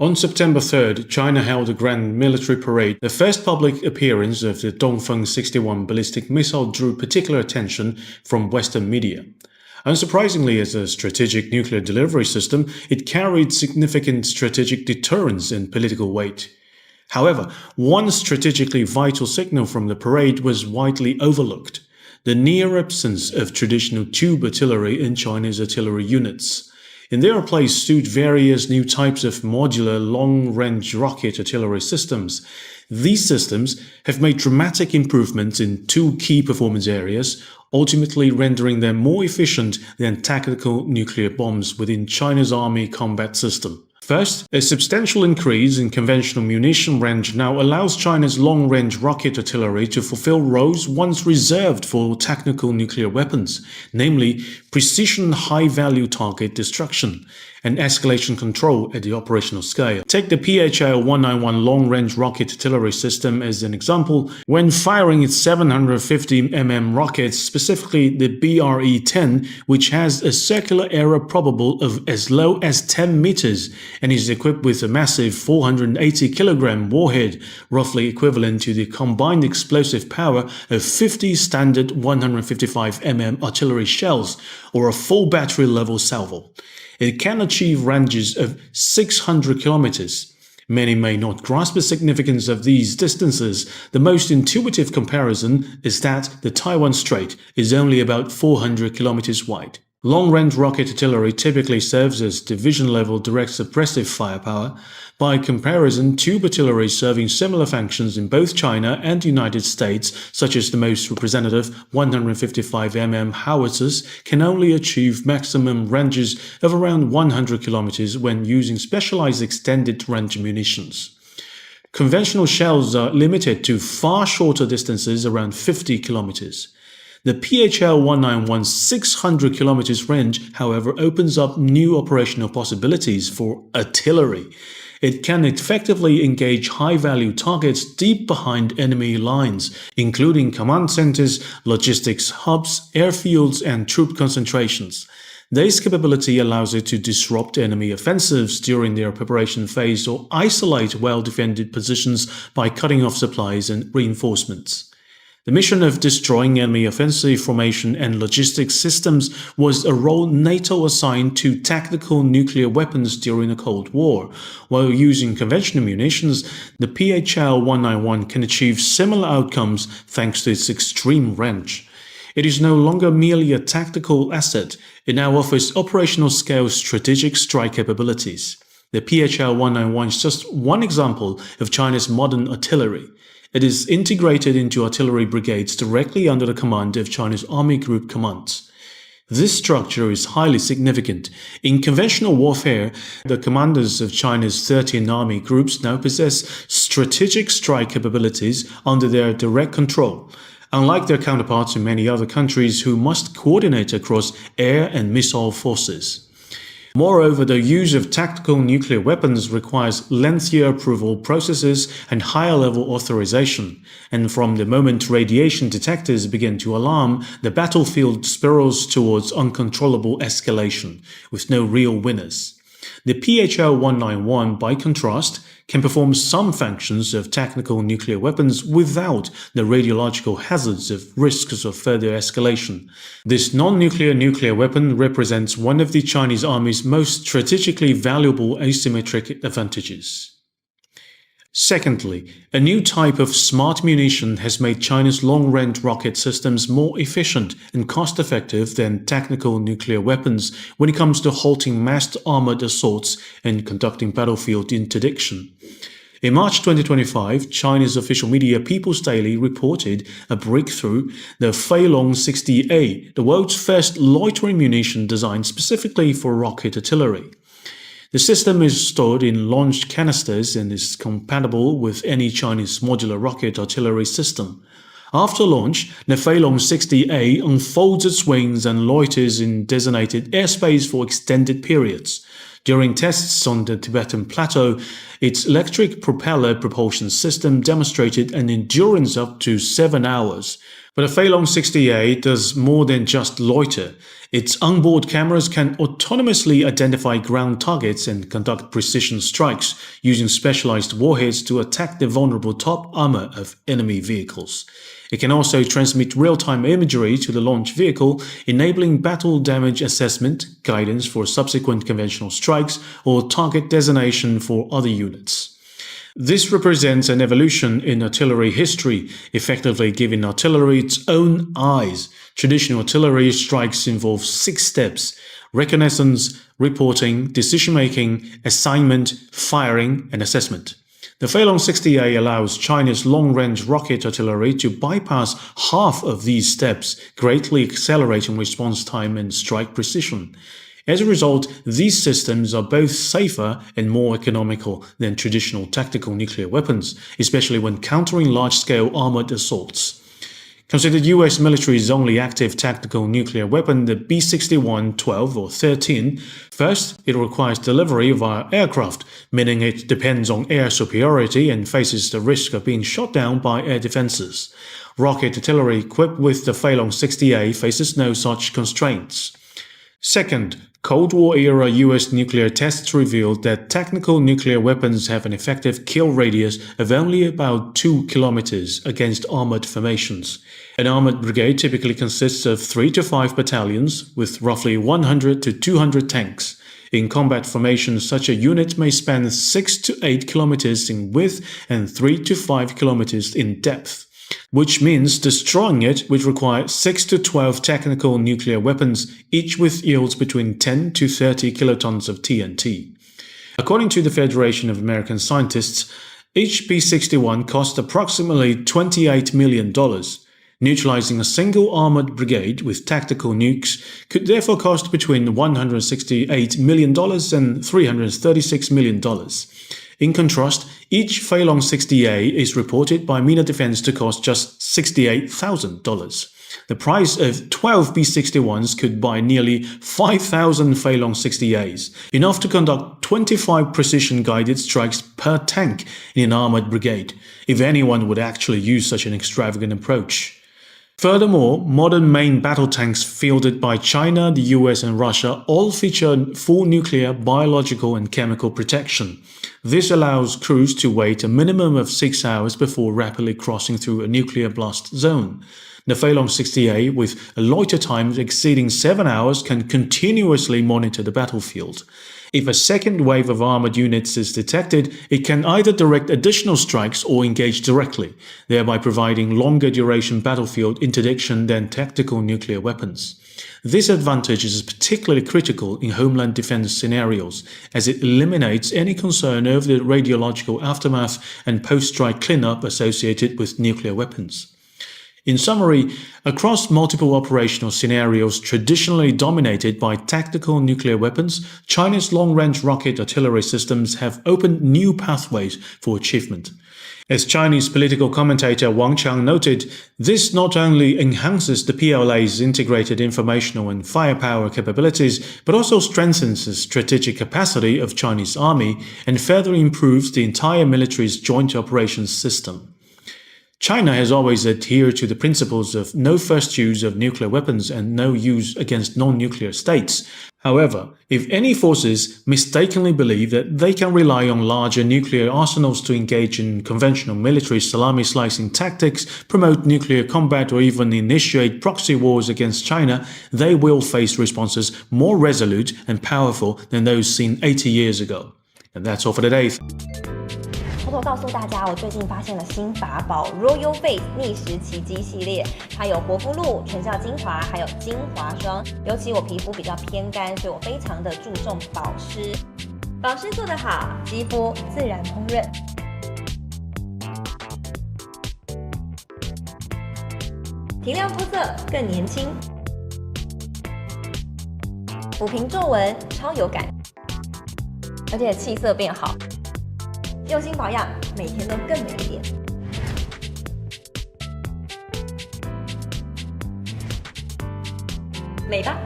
On September 3rd, China held a grand military parade. The first public appearance of the Dongfeng 61 ballistic missile drew particular attention from Western media. Unsurprisingly, as a strategic nuclear delivery system, it carried significant strategic deterrence and political weight. However, one strategically vital signal from the parade was widely overlooked: the near absence of traditional tube artillery in China's artillery units. In their place stood various new types of modular long-range rocket artillery systems. These systems have made dramatic improvements in two key performance areas, ultimately rendering them more efficient than tactical nuclear bombs within China's army combat system. First, a substantial increase in conventional munition range now allows China's long-range rocket artillery to fulfill roles once reserved for tactical nuclear weapons, namely precision high-value target destruction and escalation control at the operational scale. Take the PHL-191 long-range rocket artillery system as an example. When firing its 750 mm rockets, specifically the BRE-10, which has a circular error probable of as low as 10 meters and is equipped with a massive 480 kilogram warhead, roughly equivalent to the combined explosive power of 50 standard 155 mm artillery shells or a full battery level salvo. It can achieve ranges of 600 kilometers. Many may not grasp the significance of these distances. The most intuitive comparison is that the Taiwan Strait is only about 400 kilometers wide. Long-range rocket artillery typically serves as division-level direct suppressive firepower. By comparison, tube artillery serving similar functions in both China and the United States, such as the most representative 155 mm howitzers, can only achieve maximum ranges of around 100 kilometers when using specialized extended-range munitions. Conventional shells are limited to far shorter distances, around 50 kilometers. The PHL-191's 600 km range, however, opens up new operational possibilities for artillery. It can effectively engage high-value targets deep behind enemy lines, including command centers, logistics hubs, airfields, and troop concentrations. This capability allows it to disrupt enemy offensives during their preparation phase or isolate well-defended positions by cutting off supplies and reinforcements. The mission of destroying enemy offensive formation and logistics systems was a role NATO assigned to tactical nuclear weapons during the Cold War. While using conventional munitions, the PHL-191 can achieve similar outcomes thanks to its extreme range. It is no longer merely a tactical asset. It now offers operational-scale strategic strike capabilities. The PHL-191 is just one example of China's modern artillery. It is integrated into artillery brigades directly under the command of China's Army Group Commands. This structure is highly significant. In conventional warfare, the commanders of China's 13 army groups now possess strategic strike capabilities under their direct control, unlike their counterparts in many other countries who must coordinate across air and missile forces. Moreover, the use of tactical nuclear weapons requires lengthier approval processes and higher-level authorization, and from the moment radiation detectors begin to alarm, the battlefield spirals towards uncontrollable escalation, with no real winners. The PHL-191, by contrast, can perform some functions of tactical nuclear weapons without the radiological hazards of risks of further escalation. This non-nuclear nuclear weapon represents one of the Chinese Army's most strategically valuable asymmetric advantages. Secondly, a new type of smart munition has made China's long-range rocket systems more efficient and cost-effective than tactical nuclear weapons when it comes to halting massed armored assaults and conducting battlefield interdiction. In March 2025, China's official media People's Daily reported a breakthrough, the Feilong 60A, the world's first loitering munition designed specifically for rocket artillery. The system is stored in launched canisters and is compatible with any Chinese modular rocket artillery system. After launch, the Feilong 60A unfolds its wings and loiters in designated airspace for extended periods. During tests on the Tibetan Plateau, its electric propeller propulsion system demonstrated an endurance up to 7 hours. But the Feilong 60A does more than just loiter. Its onboard cameras can autonomously identify ground targets and conduct precision strikes using specialized warheads to attack the vulnerable top armor of enemy vehicles. It can also transmit real-time imagery to the launch vehicle, enabling battle damage assessment, guidance for subsequent conventional strikes, or target designation for other units. This represents an evolution in artillery history, effectively giving artillery its own eyes. Traditional artillery strikes involve 6 steps: reconnaissance, reporting, decision-making, assignment, firing, and assessment. The Feilong 60A allows China's long-range rocket artillery to bypass half of these steps, greatly accelerating response time and strike precision. As a result, these systems are both safer and more economical than traditional tactical nuclear weapons, especially when countering large-scale armored assaults. Considered US military's only active tactical nuclear weapon, the B-61, 12, or 13, first, it requires delivery via aircraft, meaning it depends on air superiority and faces the risk of being shot down by air defenses. Rocket artillery equipped with the Feilong 60A faces no such constraints. Second, Cold War-era US nuclear tests revealed that tactical nuclear weapons have an effective kill radius of only about 2 kilometers against armored formations. An armored brigade typically consists of 3 to 5 battalions, with roughly 100 to 200 tanks. In combat formations, such a unit may span 6 to 8 kilometers in width and 3 to 5 kilometers in depth, which means destroying it would require 6 to 12 tactical nuclear weapons, each with yields between 10 to 30 kilotons of TNT. According to the Federation of American Scientists, each B-61 cost approximately $28 million. Neutralizing a single armored brigade with tactical nukes could therefore cost between $168 million and $336 million. In contrast, each Feilong 60A is reported by Mina Defense to cost just $68,000. The price of 12 B-61s could buy nearly 5,000 Feilong 60As, enough to conduct 25 precision-guided strikes per tank in an armored brigade, if anyone would actually use such an extravagant approach. Furthermore, modern main battle tanks fielded by China, the US, and Russia all feature full nuclear, biological, and chemical protection. This allows crews to wait a minimum of 6 hours before rapidly crossing through a nuclear blast zone. The Feilong 60A, with a loiter time exceeding 7 hours, can continuously monitor the battlefield. If a second wave of armored units is detected, it can either direct additional strikes or engage directly, thereby providing longer duration battlefield interdiction than tactical nuclear weapons. This advantage is particularly critical in homeland defense scenarios, as it eliminates any concern over the radiological aftermath and post-strike cleanup associated with nuclear weapons. In summary, across multiple operational scenarios traditionally dominated by tactical nuclear weapons, China's long-range rocket artillery systems have opened new pathways for achievement. As Chinese political commentator Wang Qiang noted, this not only enhances the PLA's integrated informational and firepower capabilities, but also strengthens the strategic capacity of Chinese army and further improves the entire military's joint operations system. China has always adhered to the principles of no first use of nuclear weapons and no use against non-nuclear states. However, if any forces mistakenly believe that they can rely on larger nuclear arsenals to engage in conventional military salami-slicing tactics, promote nuclear combat, or even initiate proxy wars against China, they will face responses more resolute and powerful than those seen 80 years ago. And that's all for today. 偷偷告诉大家，我最近发现了新法宝 Royal Face 逆时奇迹系列，它有活肤露、全效精华，还有精华霜。尤其我皮肤比较偏干，所以我非常的注重保湿。保湿做得好，肌肤自然烹饪。提亮肤色更年轻，抚平皱纹超有感，而且气色变好。用心保养，每天都更美一点。美吧。